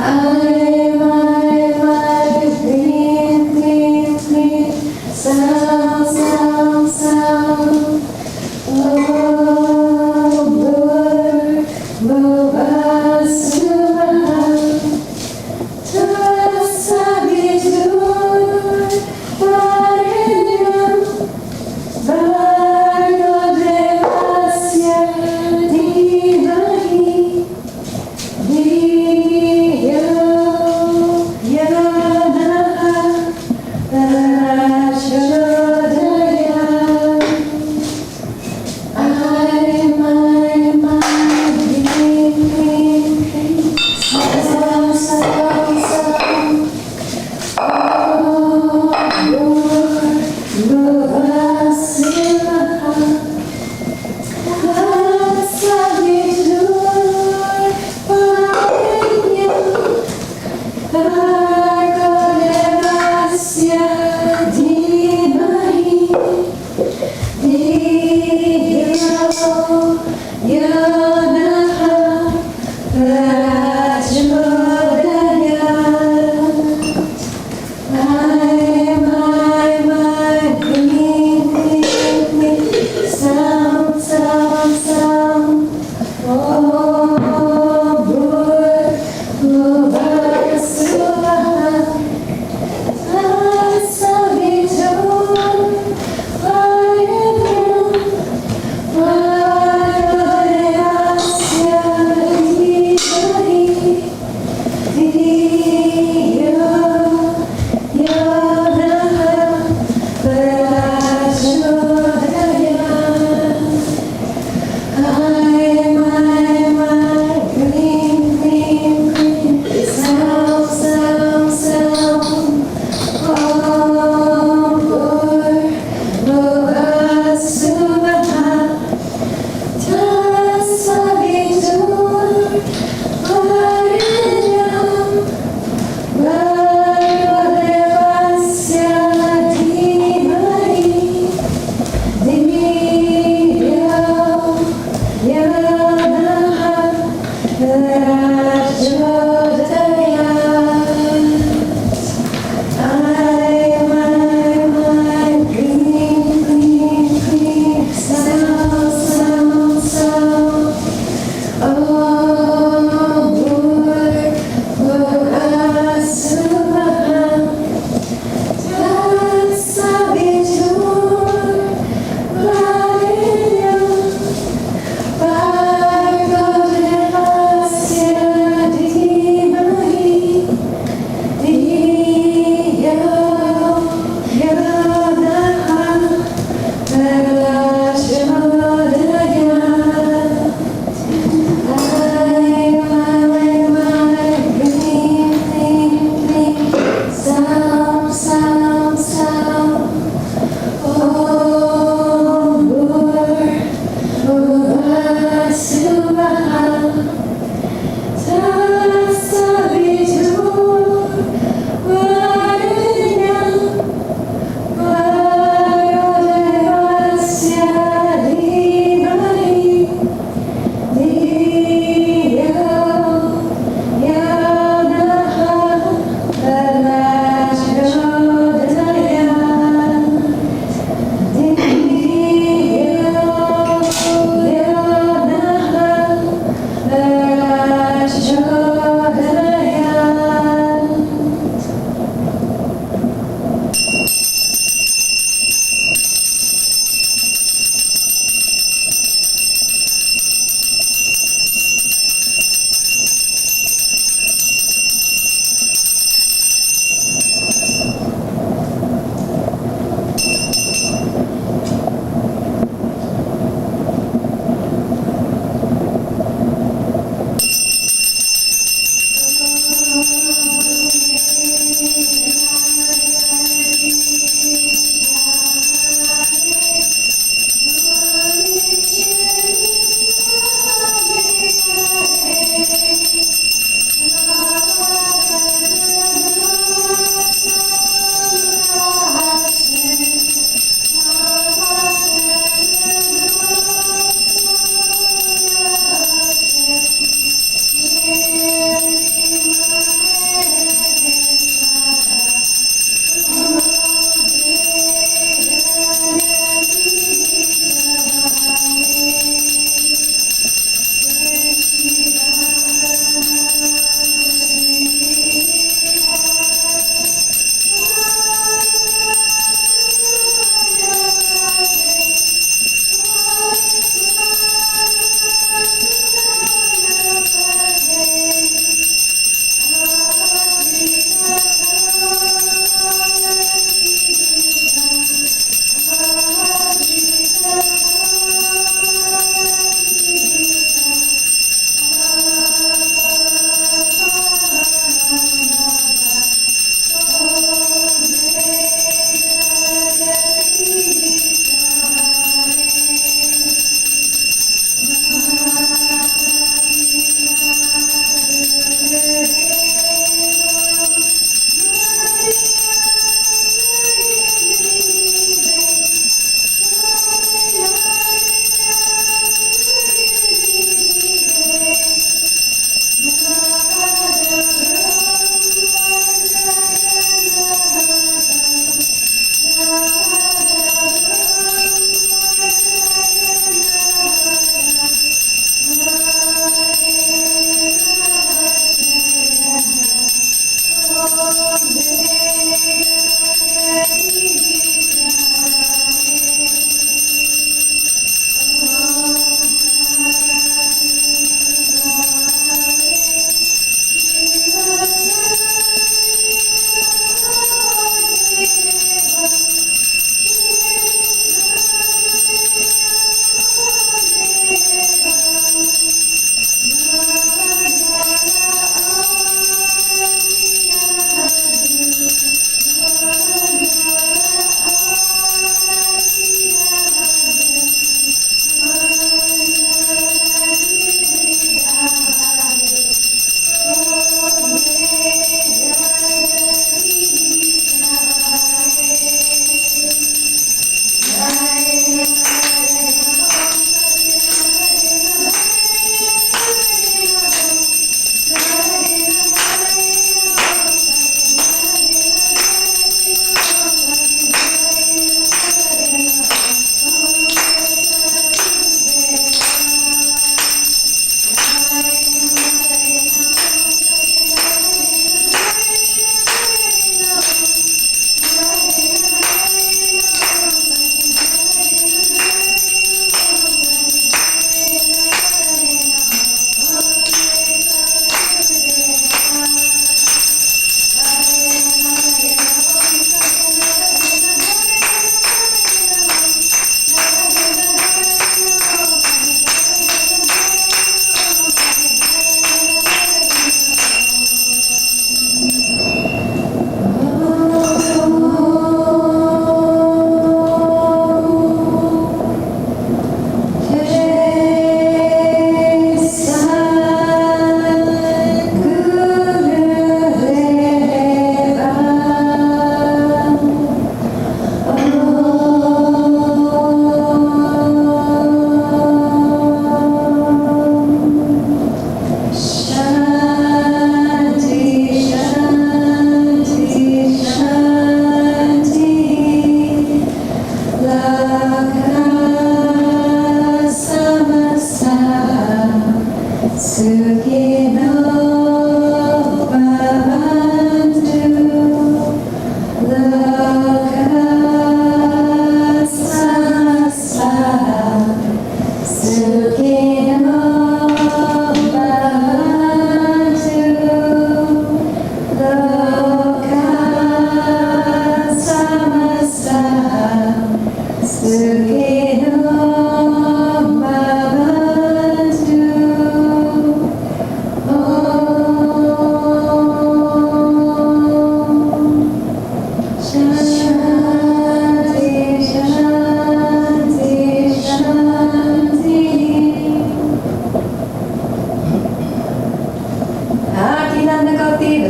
I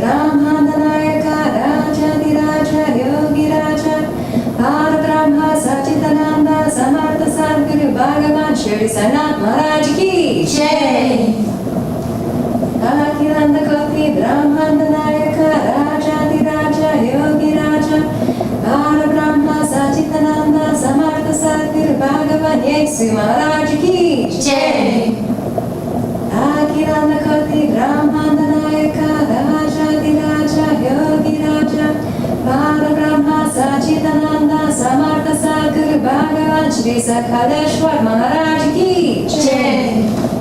Brahmandanayaka Rajadiraja Yogi Raja Parabrahma Sachitananda Samartha Sadguru Bhagavan Shirdi Sai Maharaj Ki Jai. Akhilanda Koti Brahmandanayaka Rajadiraja Yogi Raja Parabrahma Sachitananda Samartha Sadguru Bhagavan Yesu Maharaj Ki Jai. Akhilanda Koti Brahmandanayaka Rajadiraja Yogi Raja Parabrahma Sachitananda Samartha Sadguru Bhagavan Sri Sai Satcharitra Maharaj Ki Jai.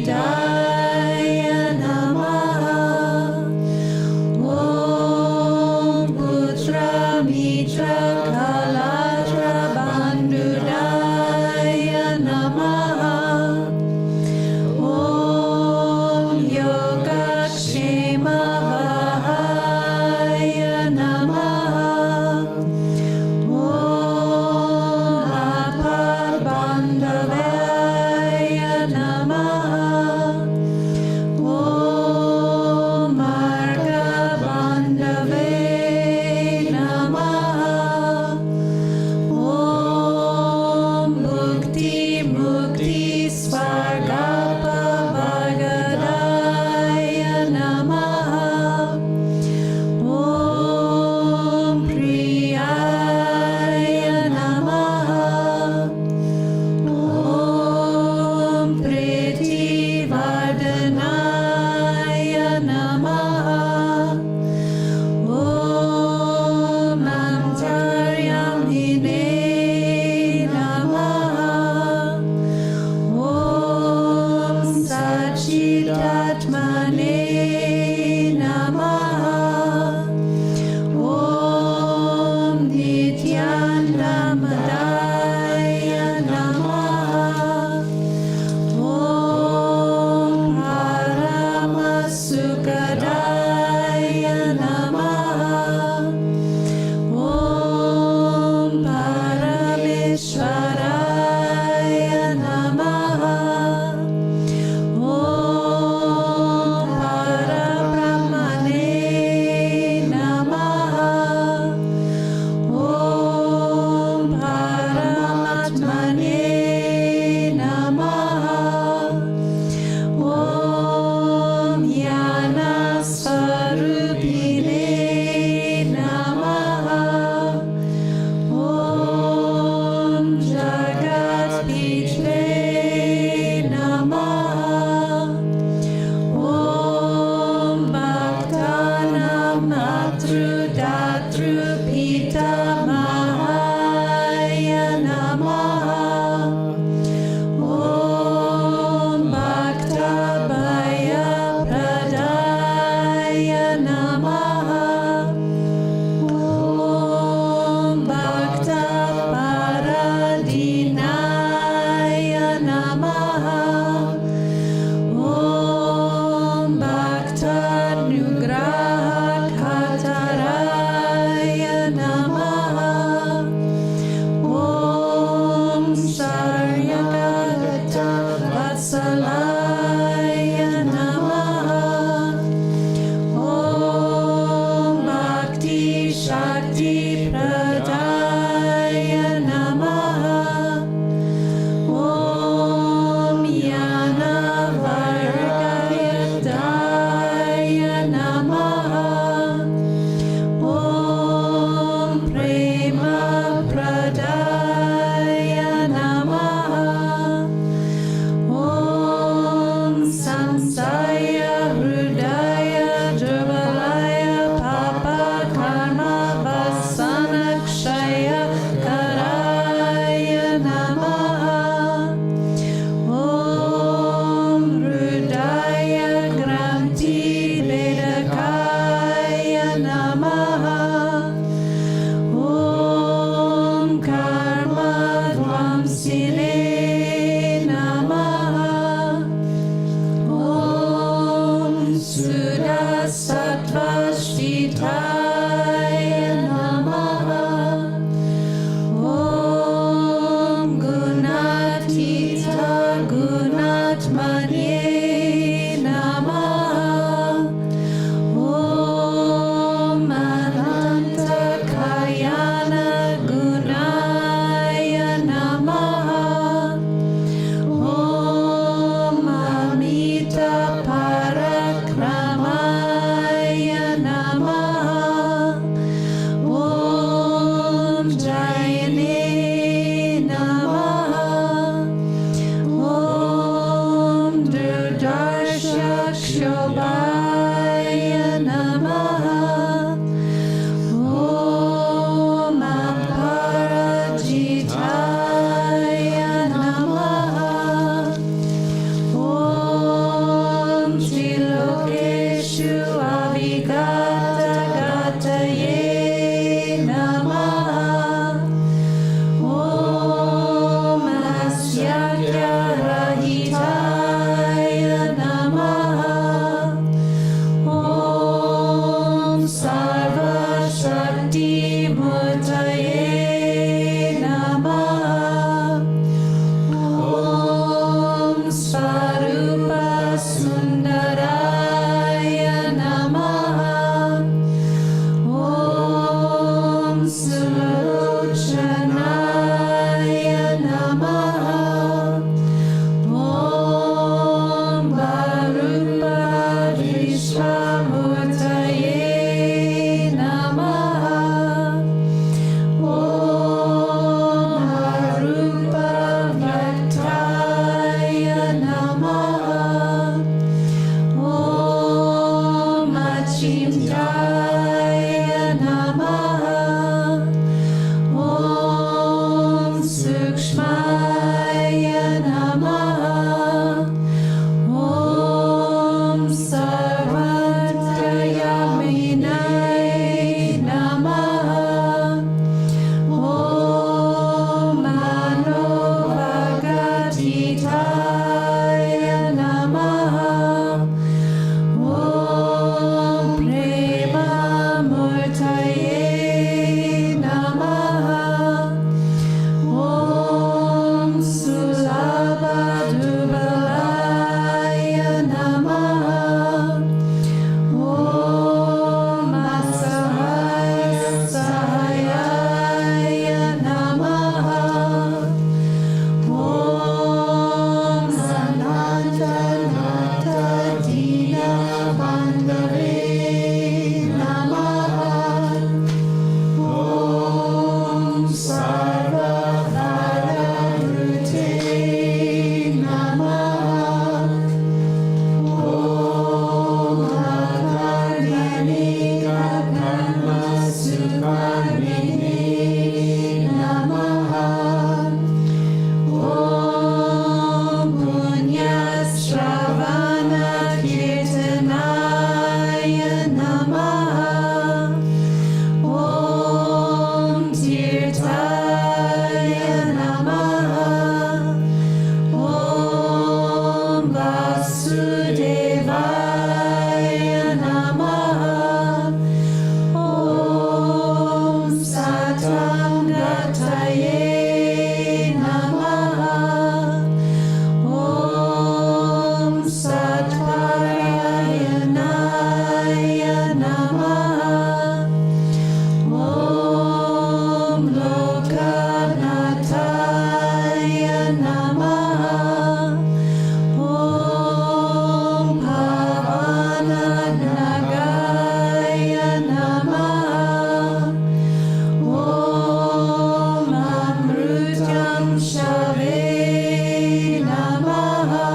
Hridaya Namaha. Om Putra Mitra Kalatra Bandudaya Namaha. Om Yogakshema Vahaya Namaha. Om Apabandavaya Namaha. Om Margabandave Namaha. Om Mukti Mukti Svargapavagadaya Namaha. Om Priyaya Namaha. Om Prithivardhanaya Namaha. Om Antaryamine Namaha. Om Sachidatmane Namaha. Om Nityandamadaya Namaha. Om Paramasukadaya Namaha. Om Parameshwaraya Namaha. Om Sundaraya Namaha. Om Sulochanaya Namaha. Om Barupa Vishwamurtaye Namaha. Om Arupa Bhaktaya Namaha. Om Achintaya Namaha. Om Sukshmaya Namaha. Om Sarvatrayaminai Namaha. Om Manovagatitaya Namaha. Om Premamurtaye Namaha. Om Sulabhadubalaya Namaha. Om Asahaya Sahayaya Namaha. Om Sanatana Dina Bandave Namaha. Om Sarvabhadarute Namaha. Om Akaryanika Karma Sukarmini Namaha. Om Punyasravana Kirtanaya Namaha. Om Tirthaya Namaha. Om Vasudevaya Namaha. Om Satangataye Namaha. Om Satparayanaya Namaha. Om Lokanataya Namaha. Om Pavananagaya Namaha. Om Amrutam Shave Namaha.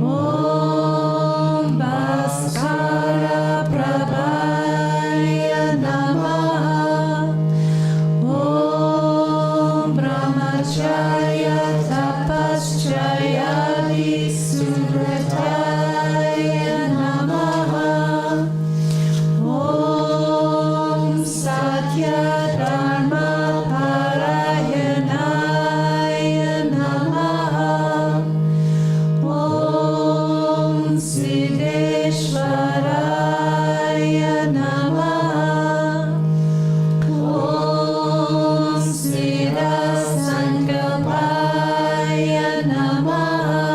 Om Bhaskara Prabhaya Namaha. Om Brahmacharya Tapascharya Visubrataya Namaha. Om Satya Dharma Parayanaya Namaha. Om Siddheshwaraya Namaha. Om Siddhasankalpaya Namaha.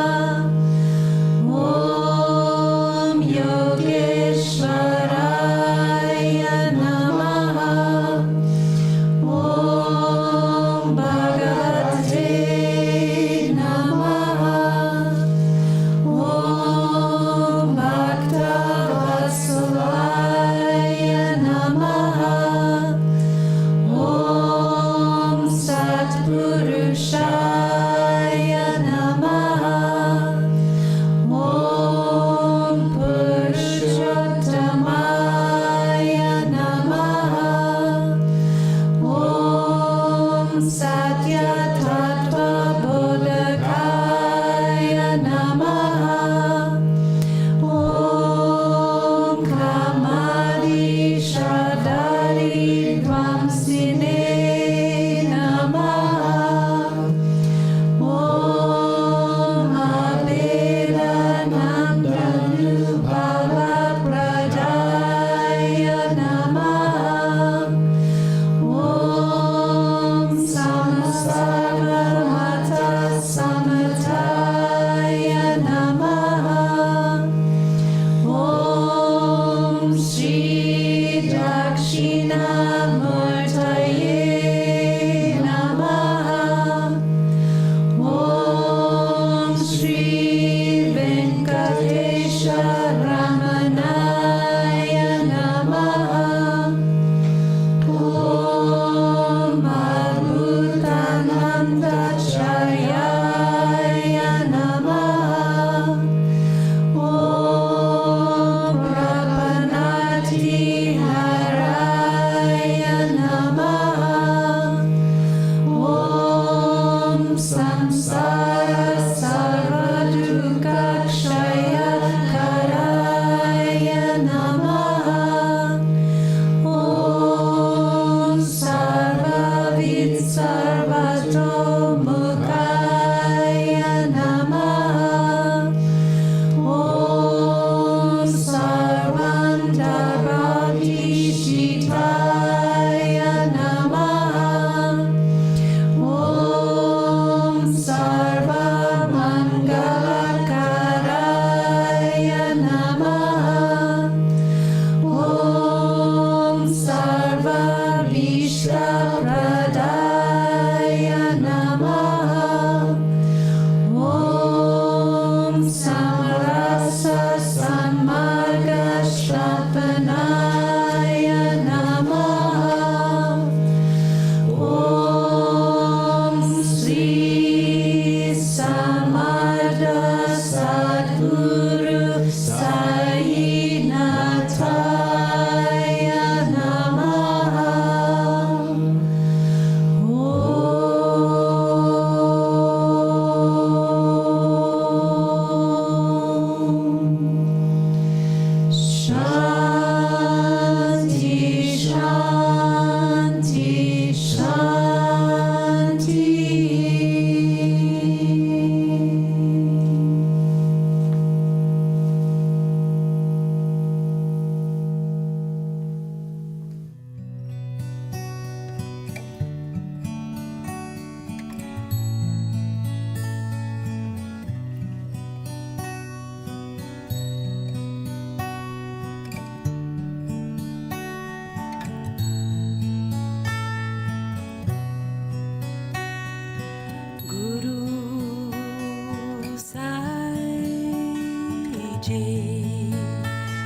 Jai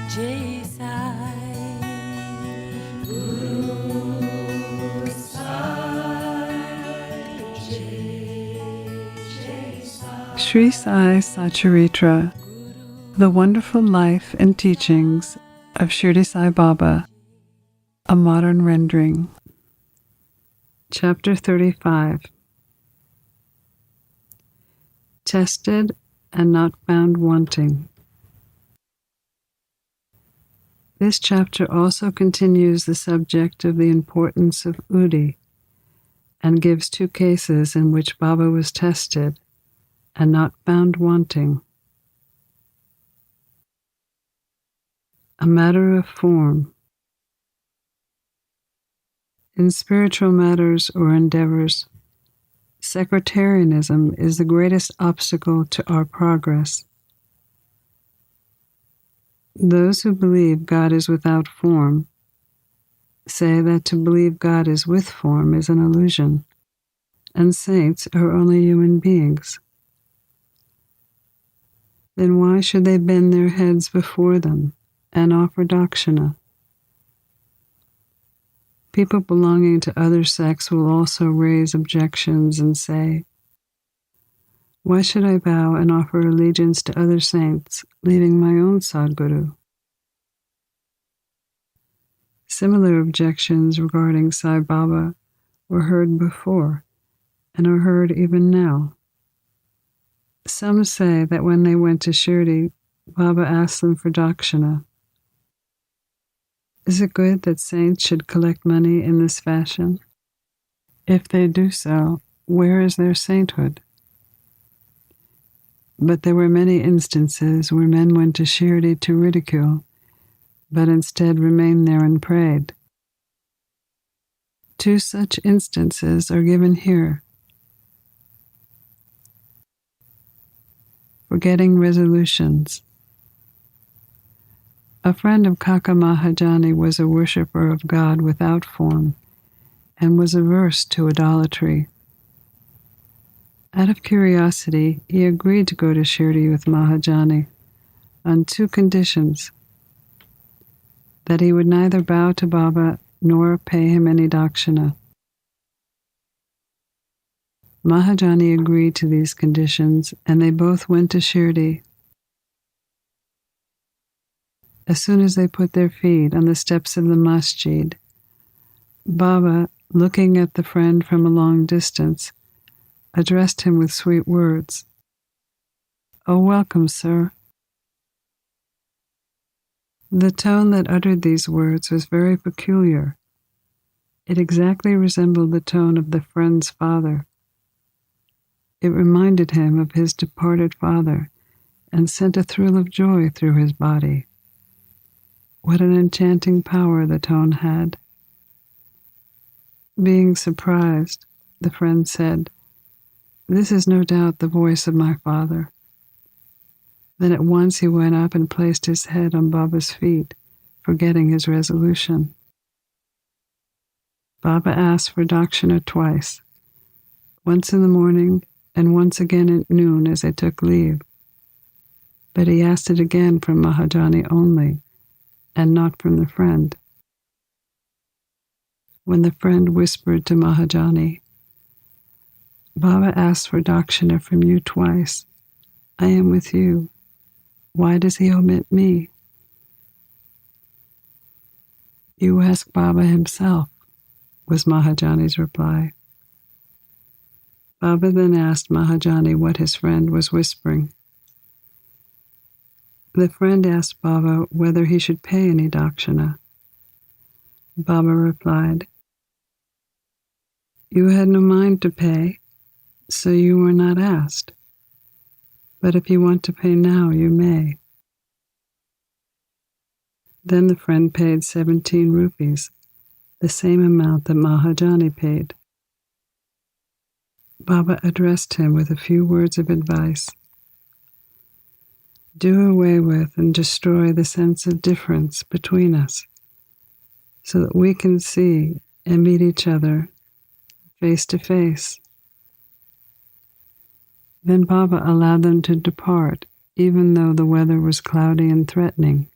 Jai Sai Guru Sai Jai Sai. Sri Sai Satcharitra, The Wonderful Life and Teachings of Shirdi Sai Baba, a modern rendering. Chapter 35. Tested and not found wanting. This chapter also continues the subject of the importance of Udi and gives two cases in which Baba was tested and not found wanting. A matter of form. In spiritual matters or endeavors, sectarianism is the greatest obstacle to our progress. Those who believe God is without form say that to believe God is with form is an illusion, and saints are only human beings. Then why should they bend their heads before them and offer dakshina? People belonging to other sects will also raise objections and say, "Why should I bow and offer allegiance to other saints, leaving my own Sadguru?" Similar objections regarding Sai Baba were heard before and are heard even now. Some say that when they went to Shirdi, Baba asked them for dakshina. Is it good that saints should collect money in this fashion? If they do so, where is their sainthood? But there were many instances where men went to Shirdi to ridicule, but instead remained there and prayed. Two such instances are given here. Forgetting resolutions. A friend of Kaka Mahajani was a worshipper of God without form and was averse to idolatry. Out of curiosity, he agreed to go to Shirdi with Mahajani on two conditions: that he would neither bow to Baba nor pay him any dakshina. Mahajani agreed to these conditions, and they both went to Shirdi. As soon as they put their feet on the steps of the masjid, Baba, looking at the friend from a long distance, addressed him with sweet words. "Oh, welcome, sir." The tone that uttered these words was very peculiar. It exactly resembled the tone of the friend's father. It reminded him of his departed father and sent a thrill of joy through his body. What an enchanting power the tone had. Being surprised, the friend said, "This is no doubt the voice of my father." Then at once he went up and placed his head on Baba's feet, forgetting his resolution. Baba asked for dakshina twice, once in the morning and once again at noon as they took leave. But he asked it again from Mahajani only, and not from the friend. When the friend whispered to Mahajani, "Baba asked for dakshina from you twice. I am with you. Why does he omit me?" "You ask Baba himself," was Mahajani's reply. Baba then asked Mahajani what his friend was whispering. The friend asked Baba whether he should pay any dakshina. Baba replied, "You had no mind to pay, so you were not asked. But if you want to pay now, you may." Then the friend paid 17 rupees, the same amount that Mahajani paid. Baba addressed him with a few words of advice. "Do away with and destroy the sense of difference between us, so that we can see and meet each other face to face." Then Baba allowed them to depart, even though the weather was cloudy and threatening.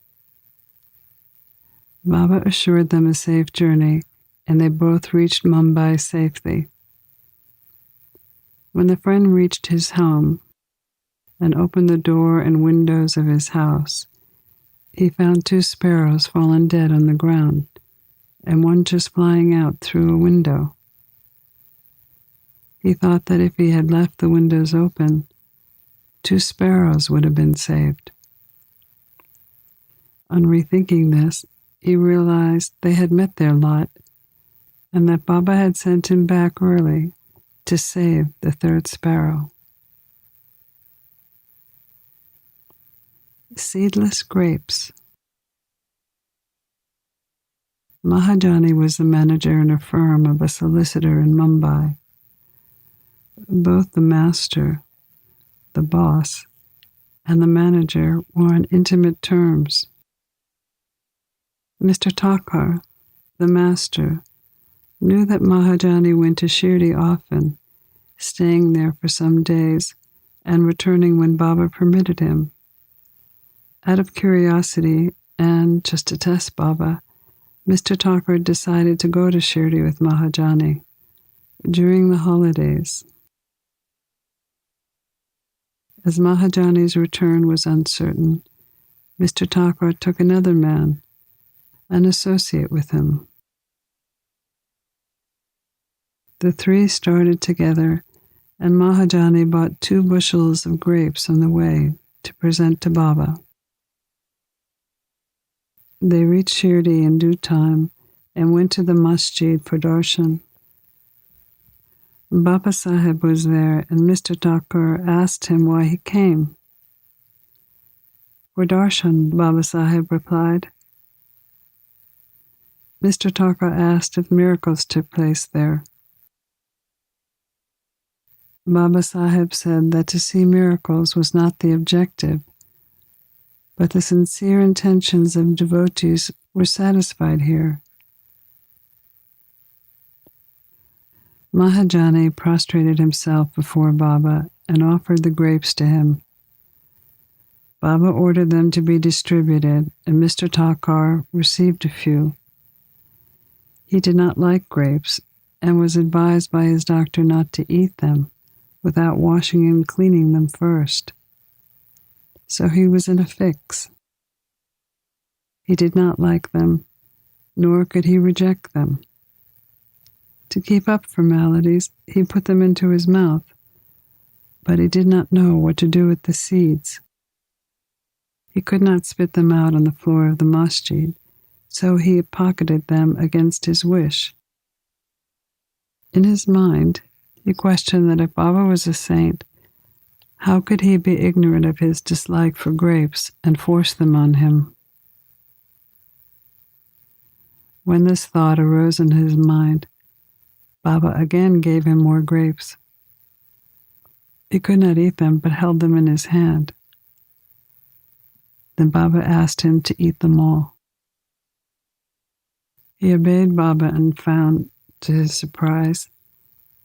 Baba assured them a safe journey, and they both reached Mumbai safely. When the friend reached his home and opened the door and windows of his house, he found 2 sparrows fallen dead on the ground, and one just flying out through a window. He thought that if he had left the windows open, 2 sparrows would have been saved. On rethinking this, he realized they had met their lot, and that Baba had sent him back early to save the 3rd sparrow. Seedless grapes. Mahajani was the manager in a firm of a solicitor in Mumbai. Both the master, the boss, and the manager were on intimate terms. Mr. Thakur, the master, knew that Mahajani went to Shirdi often, staying there for some days and returning when Baba permitted him. Out of curiosity and just to test Baba, Mr. Thakur decided to go to Shirdi with Mahajani during the holidays. As Mahajani's return was uncertain, Mr. Thakur took another man, an associate with him. The 3 started together, and Mahajani bought 2 bushels of grapes on the way to present to Baba. They reached Shirdi in due time and went to the masjid for darshan. Baba Sahib was there, and Mr. Thakur asked him why he came. For darshan, Baba Sahib replied. Mr. Thakur asked if miracles took place there. Baba Sahib said that to see miracles was not the objective, but the sincere intentions of devotees were satisfied here. Mahajani prostrated himself before Baba and offered the grapes to him. Baba ordered them to be distributed, and Mr. Thakur received a few. He did not like grapes and was advised by his doctor not to eat them without washing and cleaning them first. So he was in a fix. He did not like them, nor could he reject them. To keep up formalities, he put them into his mouth, but he did not know what to do with the seeds. He could not spit them out on the floor of the masjid, so he pocketed them against his wish. In his mind, he questioned that if Baba was a saint, how could he be ignorant of his dislike for grapes and force them on him? When this thought arose in his mind, Baba again gave him more grapes. He could not eat them, but held them in his hand. Then Baba asked him to eat them all. He obeyed Baba and found, to his surprise,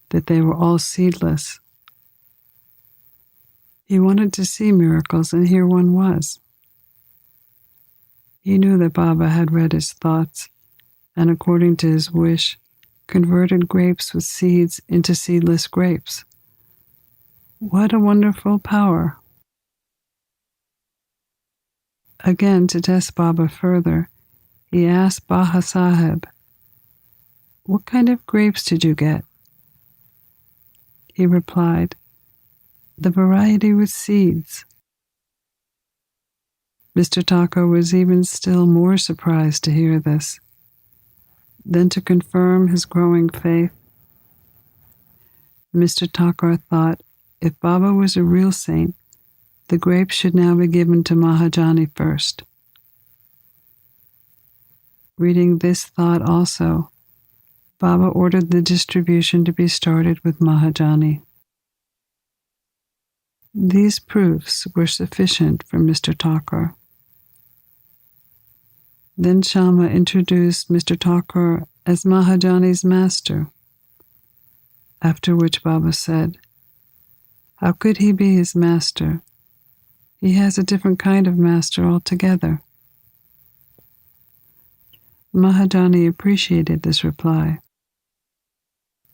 that they were all seedless. He wanted to see miracles, and here one was. He knew that Baba had read his thoughts, and according to his wish, converted grapes with seeds into seedless grapes. What a wonderful power! Again, to test Baba further, he asked Baba Sahib, "What kind of grapes did you get?" He replied, "The variety with seeds." Mr. Thakur was even still more surprised to hear this. Then, to confirm his growing faith, Mr. Thakur thought if Baba was a real saint, the grapes should now be given to Mahajani first. Reading this thought also, Baba ordered the distribution to be started with Mahajani. These proofs were sufficient for Mr. Thakur. Then Shyama introduced Mr. Thakur as Mahajani's master, after which Baba said, "How could he be his master? He has a different kind of master altogether." Mahajani appreciated this reply.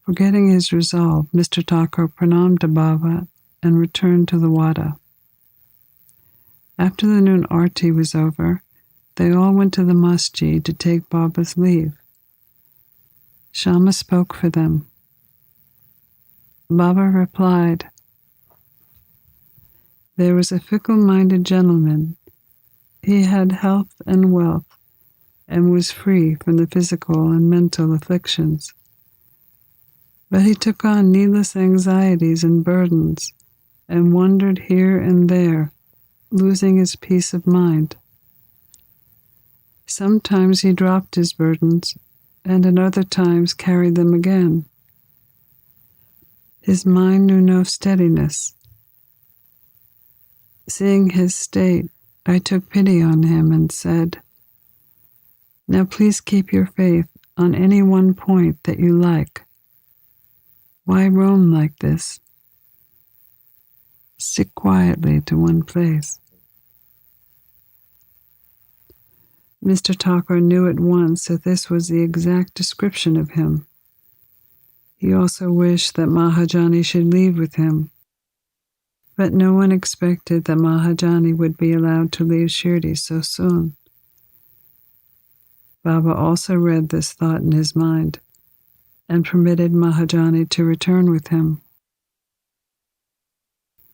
Forgetting his resolve, Mr. Thakur pranamed to Baba and returned to the Wada. After the noon Aarathi was over, they all went to the masjid to take Baba's leave. Shama spoke for them. Baba replied, "There was a fickle-minded gentleman. He had health and wealth and was free from the physical and mental afflictions. But he took on needless anxieties and burdens and wandered here and there, losing his peace of mind. Sometimes he dropped his burdens, and at other times carried them again. His mind knew no steadiness. Seeing his state, I took pity on him and said, 'Now please keep your faith on any one point that you like. Why roam like this? Stick quietly to one place.'" Mr. Thakur knew at once that this was the exact description of him. He also wished that Mahajani should leave with him, but no one expected that Mahajani would be allowed to leave Shirdi so soon. Baba also read this thought in his mind and permitted Mahajani to return with him.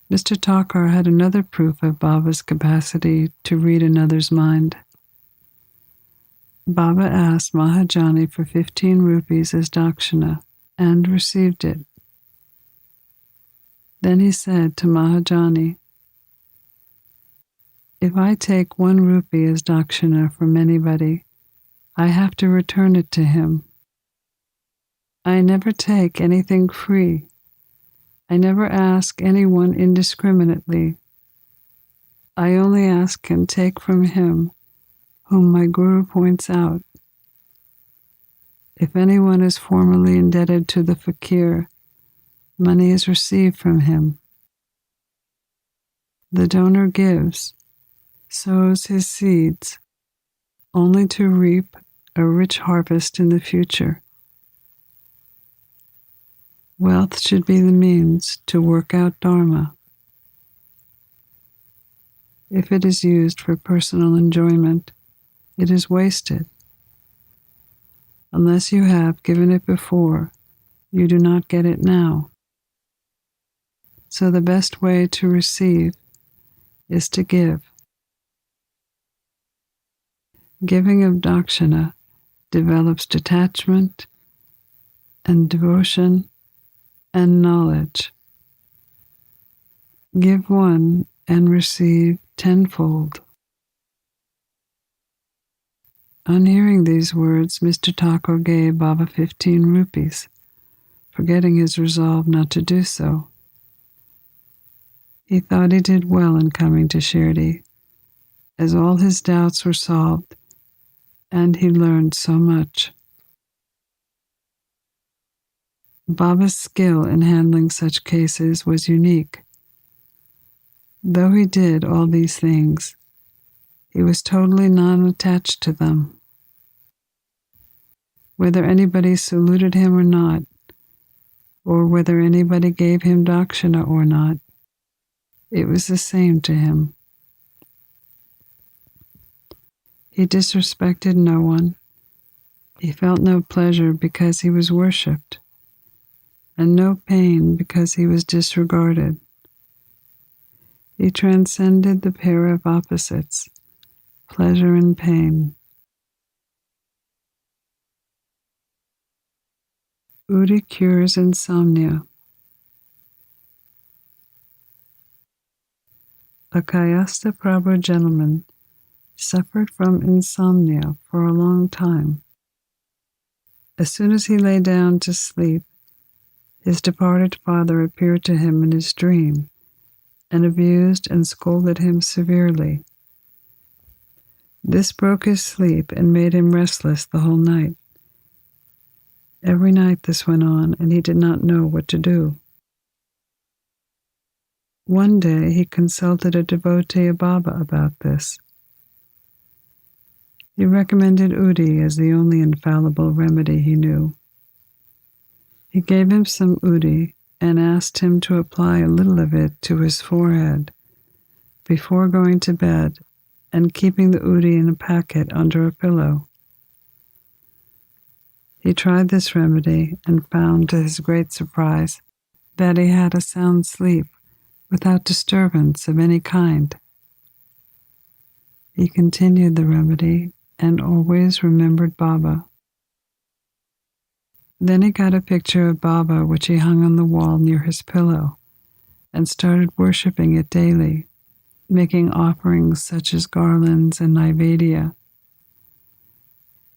Mr. Thakur had another proof of Baba's capacity to read another's mind. Baba asked Mahajani for 15 rupees as dakshina and received it. Then he said to Mahajani, "If I take 1 rupee as dakshina from anybody, I have to return it to him. I never take anything free. I never ask anyone indiscriminately. I only ask and take from him whom my Guru points out. If anyone is formally indebted to the fakir, money is received from him. The donor gives, sows his seeds, only to reap a rich harvest in the future. Wealth should be the means to work out dharma. If it is used for personal enjoyment, it is wasted. Unless you have given it before, you do not get it now. So the best way to receive is to give. Giving of dakshina develops detachment and devotion and knowledge. Give 1 and receive 10-fold. On hearing these words, Mr. Thakur gave Baba 15 rupees, forgetting his resolve not to do so. He thought he did well in coming to Shirdi, as all his doubts were solved, and he learned so much. Baba's skill in handling such cases was unique. Though he did all these things, he was totally non-attached to them. Whether anybody saluted him or not, or whether anybody gave him dakshina or not, it was the same to him. He disrespected no one. He felt no pleasure because he was worshipped, and no pain because he was disregarded. He transcended the pair of opposites, pleasure and pain. Udi cures insomnia. A Kayastha Prabhu gentleman suffered from insomnia for a long time. As soon as he lay down to sleep, his departed father appeared to him in his dream and abused and scolded him severely. This broke his sleep and made him restless the whole night. Every night this went on, and he did not know what to do. One day he consulted a devotee of Baba about this. He recommended Udi as the only infallible remedy he knew. He gave him some Udi and asked him to apply a little of it to his forehead before going to bed and keeping the Udi in a packet under a pillow. He tried this remedy and found, to his great surprise, that he had a sound sleep without disturbance of any kind. He continued the remedy and always remembered Baba. Then he got a picture of Baba which he hung on the wall near his pillow and started worshipping it daily, making offerings such as garlands and naivedya.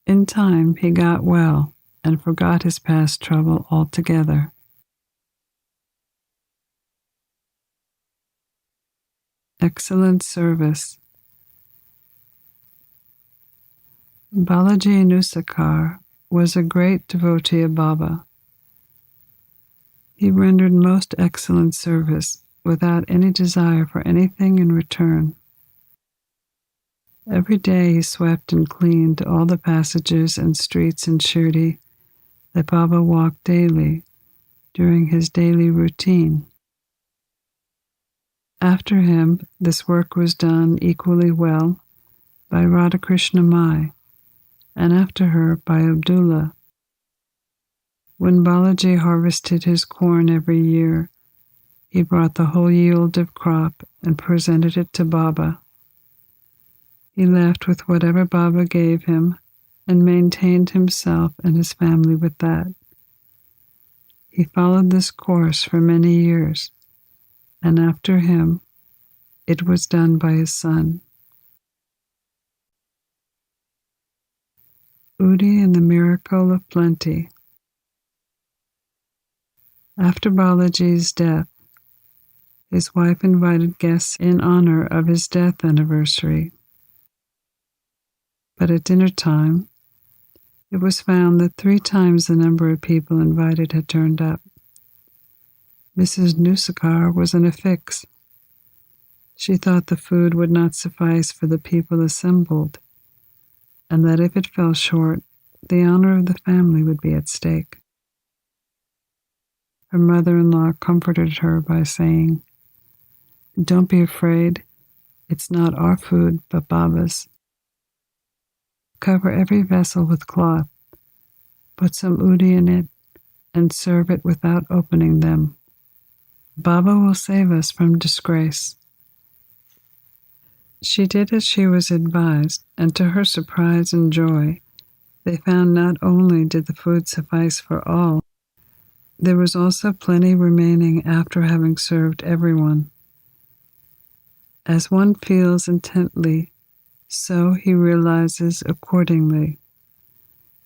In time he got well and forgot his past trouble altogether. Excellent service. Balaji Nusakar was a great devotee of Baba. He rendered most excellent service without any desire for anything in return. Every day he swept and cleaned all the passages and streets in Shirdi that Baba walked daily during his daily routine. After him, this work was done equally well by Radhakrishna Mai, and after her by Abdullah. When Balaji harvested his corn every year, he brought the whole yield of crop and presented it to Baba. He left with whatever Baba gave him and maintained himself and his family with that. He followed this course for many years, and after him, it was done by his son. Udi and the Miracle of Plenty. After Balaji's death, his wife invited guests in honor of his death anniversary. But at dinner time, it was found that 3 times the number of people invited had turned up. Mrs. Nusakar was in a fix. She thought the food would not suffice for the people assembled, and that if it fell short, the honor of the family would be at stake. Her mother-in-law comforted her by saying, "Don't be afraid. It's not our food, but Baba's. Cover every vessel with cloth, put some udi in it, and serve it without opening them. Baba will save us from disgrace." She did as she was advised, and to her surprise and joy, they found not only did the food suffice for all, there was also plenty remaining after having served everyone. As one feels intently, so he realizes accordingly,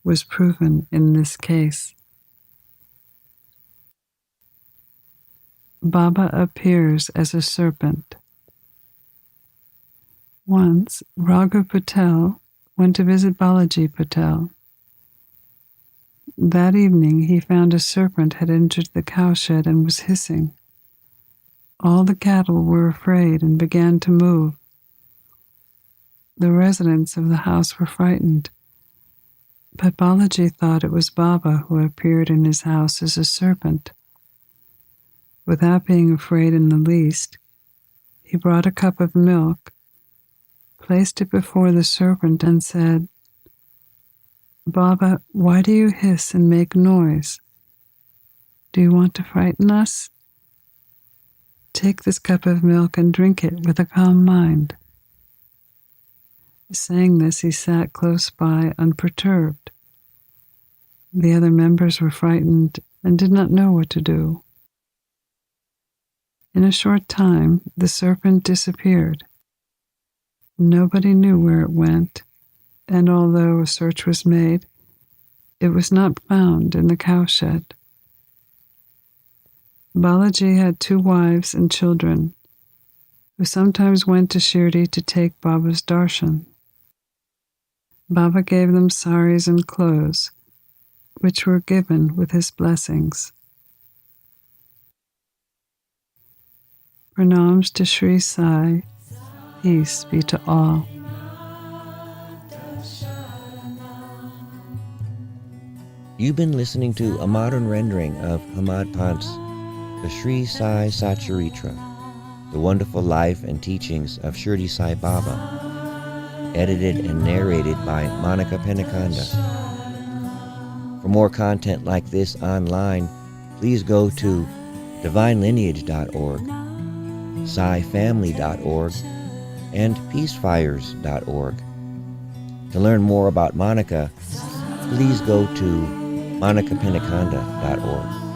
was proven in this case. Baba appears as a serpent. Once, Raghu Patel went to visit Balaji Patel. That evening he found a serpent had entered the cowshed and was hissing. All the cattle were afraid and began to move. The residents of the house were frightened, but Balaji thought it was Baba who appeared in his house as a serpent. Without being afraid in the least, he brought a cup of milk, placed it before the serpent and said, "Baba, why do you hiss and make noise? Do you want to frighten us? Take this cup of milk and drink it with a calm mind." Saying this, he sat close by unperturbed. The other members were frightened and did not know what to do. In a short time, the serpent disappeared. Nobody knew where it went, and although a search was made, it was not found in the cowshed. Balaji had 2 wives and children, who sometimes went to Shirdi to take Baba's darshan. Baba gave them saris and clothes, which were given with his blessings. Pranams to Sri Sai. Peace be to all. You've been listening to a modern rendering of Hamad Pant's The Sri Sai Satcharitra, the wonderful life and teachings of Shirdi Sai Baba, edited and narrated by Monica Penacanda. For more content like this online, please go to divinelineage.org, SaiFamily.org, and peacefires.org. To learn more about Monica, please go to monicapenacanda.org.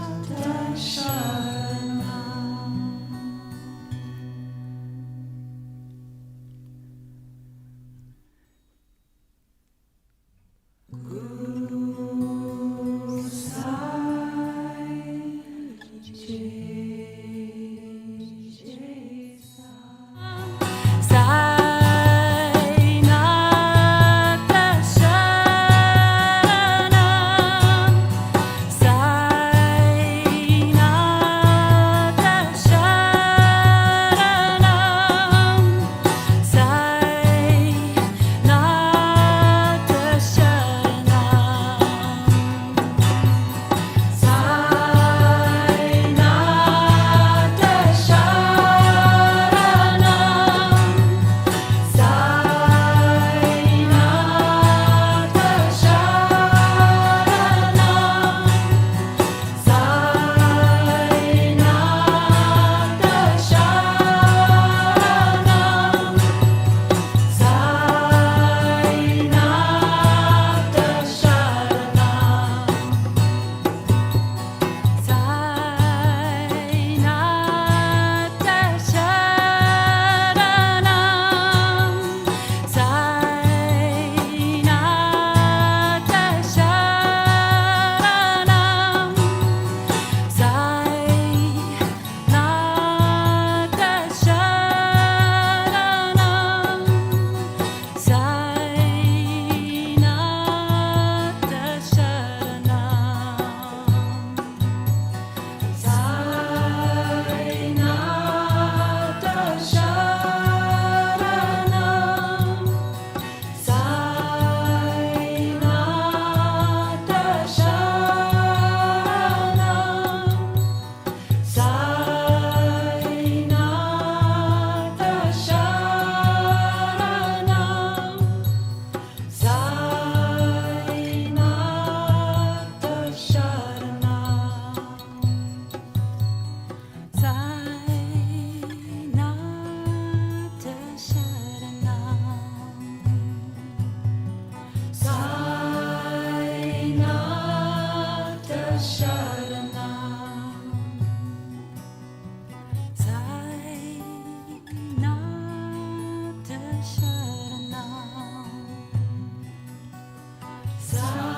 Sai